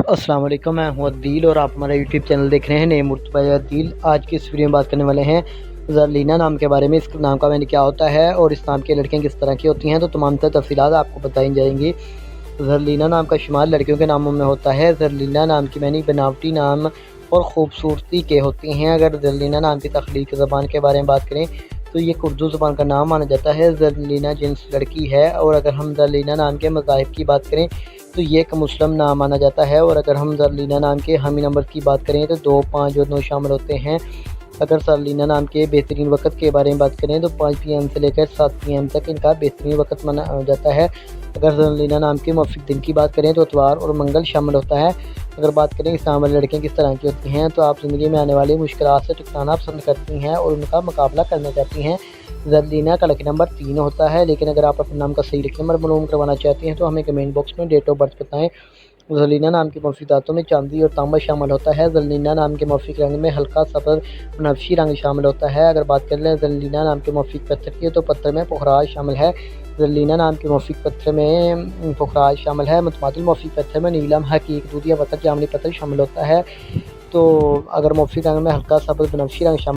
अस्सलाम वालेकुम, मैं हूं अदील और आप हमारा यूट्यूब चैनल देख रहे हैं नेम मुर्तबा अदील। आज की इस वीडियो में बात करने वाले हैं ज़रलीना नाम के बारे में। इस नाम का मैंने क्या होता है और इस नाम की लड़कियां किस तरह की होती हैं, तो तमाम तर तफसीलात आपको बताई जाएंगी। ज़रलीना नाम का शुमार लड़कियों के नामों में होता है। ज़रलीना नाम की मैंने बनावटी नाम और ख़ूबसूरती के होती हैं। अगर ज़रलीना नाम की तख्लीक ज़बान के बारे में बात करें तो ये उर्दू ज़बान का नाम माना जाता है। ज़रलीना जिन्स लड़की है। और अगर हम ज़रलीना नाम के मज़ाहिब की बात करें तो ये एक मुस्लिम नाम माना जाता है। और अगर हम ज़रलीना नाम के हामी नंबर की बात करें तो 2, 5 और 9 शामिल होते हैं। अगर ज़रलीना नाम के बेहतरीन वक्त के बारे में बात करें तो 5 PM से लेकर 7 PM तक इनका बेहतरीन वक्त माना जाता है। अगर ज़रलीना नाम के मुवाफ़िक़ दिन की बात करें तो इतवार और मंगल शामिल होता है। अगर बात करें इस नाम वाली लड़कियाँ किस तरह की होती हैं, तो आप ज़िंदगी में आने वाली मुश्किलात से टकराना पसंद करती हैं और उनका मुकाबला करना चाहती हैं। ज़रलीना का लकी नंबर 3 होता है। लेकिन अगर आप अपने नाम का सही लकी नंबर मालूम करवाना चाहती हैं तो हमें कमेंट बॉक्स में डेट ऑफ बर्थ बताएं। ज़रलीना नाम के मुवाफ़िक़ातों में चांदी और तांबा शामिल होता है। ज़रलीना नाम के मुवाफ़िक़ रंग में हल्का सफ़ेद बनफशी रंग शामिल होता है। अगर बात कर लें ज़रलीना नाम के मुवाफ़िक़ पत्थर की, तो पत्थर में पुखराज शामिल है। ज़रलीना नाम के मुवाफ़िक़ पत्थर में पुखराज शामिल है। मुतमादिल मुवाफ़िक़ पत्थर में नीलम, हकीक, दूधिया पत्थर, जामनी पत्थर शामिल होता है। तो अगर मुवाफ़िक़ रंग में हल्का सफ़ेद बनफशी रंग शामिल